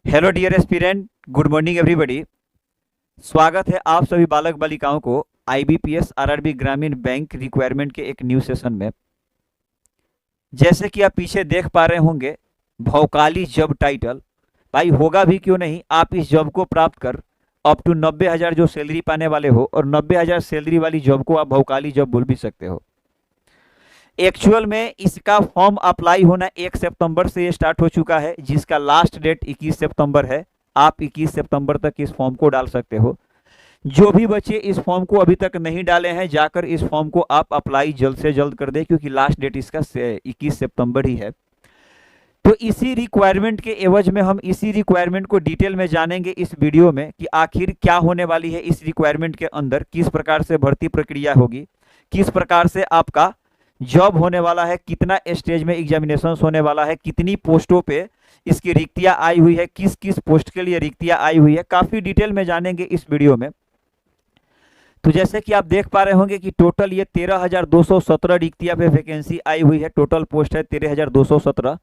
Hello dear aspirant, good morning everybody. स्वागत है आप सभी बालक बालिकाओं को आईबीपीएस आरआरबी ग्रामीण बैंक रिक्वायरमेंट के एक न्यू सेशन में। जैसे कि आप पीछे देख पा रहे होंगे, भौकाली जॉब टाइटल। भाई होगा भी क्यों नहीं, आप इस जॉब को प्राप्त कर अप टू 90,000 जो सैलरी पाने वाले हो, और 90,000 सैलरी वाली जॉब को आप भौकाली जॉब बोल भी सकते हो। एक्चुअल में इसका फॉर्म अप्लाई होना 1 सितंबर से ये स्टार्ट हो चुका है, जिसका लास्ट डेट 21 सितंबर है। आप 21 सितंबर तक इस फॉर्म को डाल सकते हो। जो भी बच्चे इस फॉर्म को अभी तक नहीं डाले हैं, जाकर इस फॉर्म को आप अप्लाई जल्द से जल्द कर दें, क्योंकि लास्ट डेट इसका 21 सितंबर ही है। तो इसी रिक्वायरमेंट के एवज में हम इसी रिक्वायरमेंट को डिटेल में जानेंगे इस वीडियो में कि आखिर क्या होने वाली है इस रिक्वायरमेंट के अंदर, किस प्रकार से भर्ती प्रक्रिया होगी, किस प्रकार से आपका जॉब होने वाला है, कितना स्टेज में एग्जामिनेशन होने वाला है, कितनी पोस्टों पे इसकी रिक्तियां आई हुई है, किस किस पोस्ट के लिए रिक्तियां आई हुई है, काफ़ी डिटेल में जानेंगे इस वीडियो में। तो जैसे कि आप देख पा रहे होंगे कि टोटल ये 13,217 रिक्तियां पे वैकेंसी आई हुई है। टोटल पोस्ट है 13,217।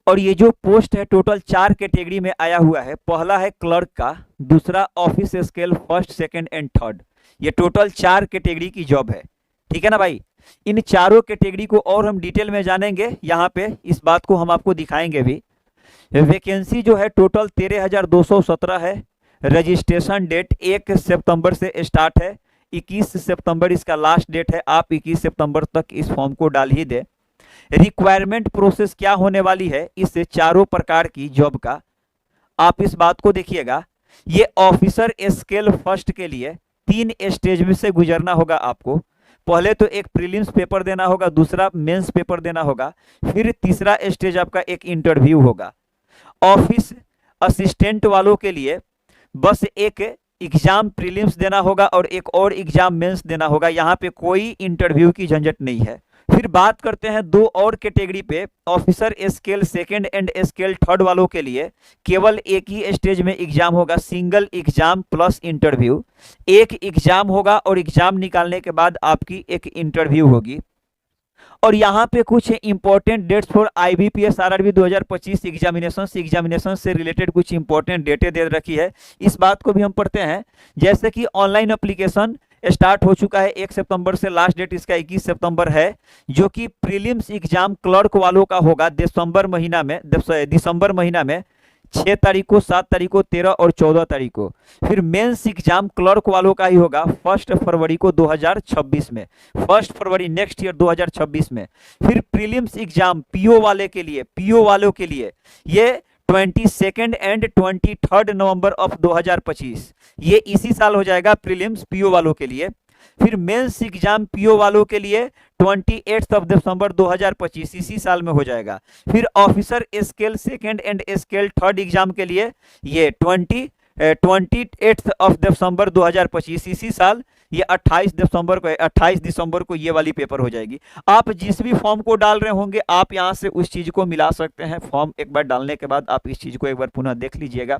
और ये जो पोस्ट है टोटल 4 कैटेगरी में आया हुआ है। पहला है क्लर्क का, दूसरा office scale first, second and third. ये टोटल 4 कैटेगरी की जॉब है, ठीक है ना भाई। इन चारों कैटेगरी को और हम डिटेल में जानेंगे, यहाँ पे इस बात को हम आपको दिखाएंगे भी। वैकेंसी जो है टोटल 13,217 है। रजिस्ट्रेशन डेट 1 सितंबर से स्टार्ट है, 21 सितंबर इसका लास्ट डेट है। आप 21 सितंबर तक इस फॉर्म को डाल ही दे। रिक्वायरमेंट प्रोसेस क्या होने वाली है इस चारों प्रकार की जॉब का, आप इस बात को देखिएगा। ये ऑफिसर स्केल फर्स्ट के लिए 3 स्टेज में से गुजरना होगा आपको। पहले तो एक प्रीलिम्स पेपर देना होगा, दूसरा मेंस पेपर देना होगा, फिर तीसरा स्टेज आपका एक इंटरव्यू होगा। ऑफिस असिस्टेंट वालों के लिए बस एक एग्जाम प्रीलिम्स देना होगा और एक और एग्जाम मेंस देना होगा। यहाँ पे कोई इंटरव्यू की झंझट नहीं है। फिर बात करते हैं 2 और कैटेगरी पे। Officer scale second and scale third वालों के लिए केवल एक ही स्टेज में एग्जाम होगा, सिंगल एग्जाम प्लस इंटरव्यू। एक एग्जाम होगा और एग्जाम निकालने के बाद आपकी एक इंटरव्यू होगी। और यहाँ पे कुछ important dates for IBPS RRB 2025 examination से रिलेटेड कुछ इंपॉर्टेंट डेटें दे रखी है। इस बात को भी हम पढ़ते हैं। जैसे कि ऑनलाइन एप्लीकेशन स्टार्ट हो चुका है 1 सितंबर से, लास्ट डेट इसका 21 सितंबर है। जो कि प्रीलिम्स एग्जाम क्लर्क वालों का होगा दिसंबर महीना में 6 तारीख को, 7 तारीख को, 13 और 14 तारीख को। फिर मेंस एग्जाम क्लर्क वालों का ही होगा 1 फरवरी को 2026 में, 1 फरवरी नेक्स्ट ईयर 2026 में। फिर प्रीलिम्स एग्जाम पीओ वालों के लिए ये 22 एंड 23 नवंबर ऑफ 2025, ये इसी साल हो जाएगा प्रीलिम्स पीओ वालों के लिए। फिर मेंस एग्जाम पीओ वालों के लिए 28 दिसंबर 2025, इसी साल में हो जाएगा। फिर officer scale second and scale third exam के लिए ये 28 दिसंबर 2025, इसी साल ये 28 दिसंबर को ये वाली पेपर हो जाएगी। आप जिस भी फॉर्म को डाल रहे होंगे, आप यहाँ से उस चीज को मिला सकते हैं। फॉर्म एक बार डालने के बाद आप इस चीज को एक बार पुनः देख लीजिएगा।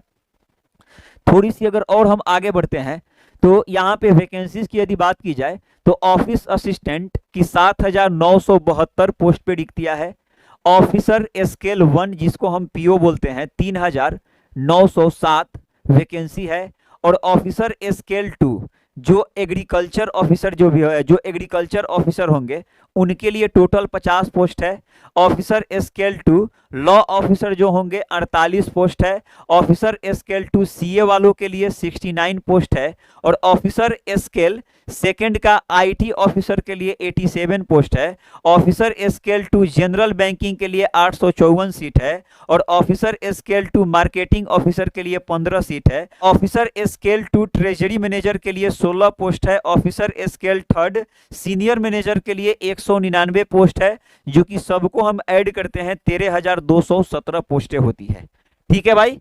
थोड़ी सी अगर और हम आगे बढ़ते हैं तो यहाँ पे वैकेंसीज की यदि बात की जाए तो ऑफिस असिस्टेंट की 7,972 पोस्ट पे रिक्तियां है। ऑफिसर स्केल 1 जिसको हम पीओ बोलते हैं 3,907 वैकेंसी है। और ऑफिसर स्केल 2 जो एग्रीकल्चर ऑफिसर जो एग्रीकल्चर ऑफिसर होंगे उनके लिए टोटल 50 पोस्ट है। ऑफिसर स्केल 2 लॉ ऑफिसर जो होंगे 48 पोस्ट है। ऑफिसर स्केल 2 सीए वालों के लिए 69 पोस्ट है। और ऑफिसर स्केल सेकंड का आईटी ऑफिसर के लिए 87 पोस्ट है। ऑफिसर स्केल 2 जनरल बैंकिंग के लिए 854 सीट है। और ऑफिसर स्केल 2 मार्केटिंग ऑफिसर के लिए 15 सीट है। ऑफिसर स्केल 2 ट्रेजरी मैनेजर के लिए 16 पोस्ट है। Officer scale third senior manager के लिए 199 पोस्ट है, जो कि सबको हम ऐड करते हैं 13,217 पोस्टें होती है। ठीक है भाई,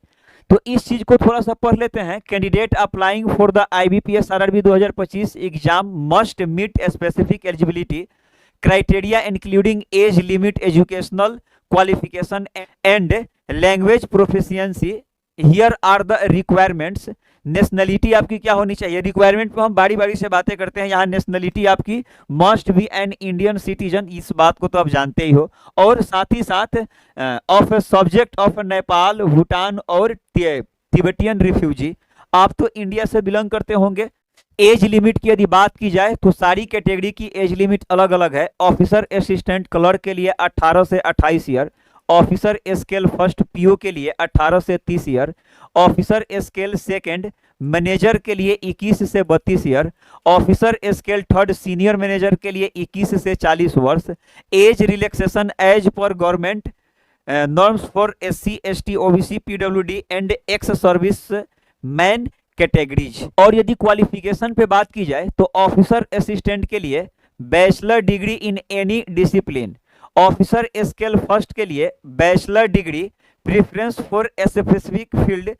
तो इस चीज को थोड़ा सा पढ़ लेते हैं। Candidate applying for the IBPS RRB 2025 exam must meet specific eligibility criteria including age limit, educational qualification and language proficiency here are the requirements. Nationality आपकी क्या होनी चाहिए, रिक्वायरमेंट पे हम बारी बारी से बातें करते हैं। यहाँ नेशनलिटी आपकी must be an Indian citizen, इस बात को तो आप जानते ही हो। और साथ ही साथ of subject of Nepal, Bhutan और तिब्बतियन रिफ्यूजी। आप तो इंडिया से बिलोंग करते होंगे। एज लिमिट की यदि बात की जाए तो सारी कैटेगरी की एज लिमिट अलग अलग है। ऑफिसर असिस्टेंट क्लर्क के लिए 18 से 28 year, officer scale first PO के लिए 18 से 30 year, officer scale second manager के लिए 21 से 32 year, officer scale third senior manager के लिए 21 से 40 वर्ष। Age relaxation as per government norms for SC ST OBC PWD and ex service man categories. और यदि क्वालिफिकेशन पे बात की जाए तो ऑफिसर असिस्टेंट के लिए bachelor degree in any discipline, officer scale first के लिए bachelor degree, preference for specific field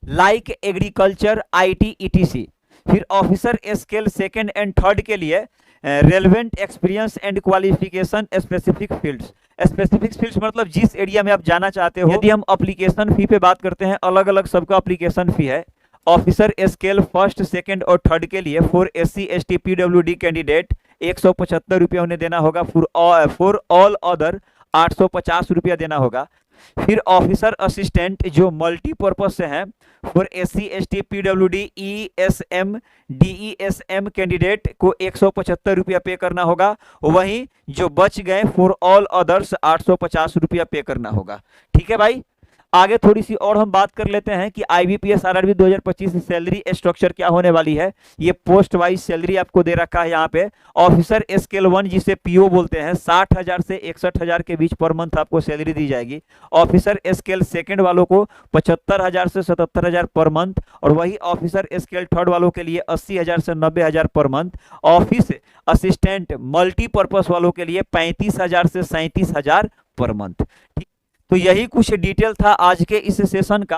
like agriculture IT ETC। फिर officer scale second and third के लिए relevant experience and qualification specific fields. Specific fields मतलब जिस area में आप जाना चाहते हो। यदि हम एप्लीकेशन फी पे बात करते हैं, अलग अलग सबका एप्लीकेशन फी है। ऑफिसर स्केल फर्स्ट सेकंड और थर्ड के लिए for SC ST PWD candidate 175 रुपया उन्हें देना होगा। फॉर ऑल अदर 850 रुपया देना होगा। फिर ऑफिसर असिस्टेंट जो मल्टीपर्पज से हैं, for SC ST PWD ESM DESM candidate को 175 रुपया पे करना होगा। वहीं जो बच गए फॉर ऑल अदर्स 850 रुपया पे करना होगा। ठीक है भाई, आगे थोड़ी सी और हम बात कर लेते हैं कि IBPS RRB 2025 सैलरी स्ट्रक्चर क्या होने वाली है। ये पोस्ट वाइज सैलरी आपको दे रखा है यहाँ पे। ऑफिसर स्केल 1 जिसे PO बोलते हैं 60,000 से 61,000 के बीच पर मंथ आपको सैलरी दी जाएगी। ऑफिसर स्केल सेकंड वालों को 75,000 से 77,000 पर मंथ, और वही ऑफिसर स्केल थर्ड वालों के लिए 80,000 से 90,000 per month. Office assistant multipurpose वालों के लिए 35,000 से 37,000 पर मंथ। तो यही कुछ डिटेल था आज के इस सेशन का।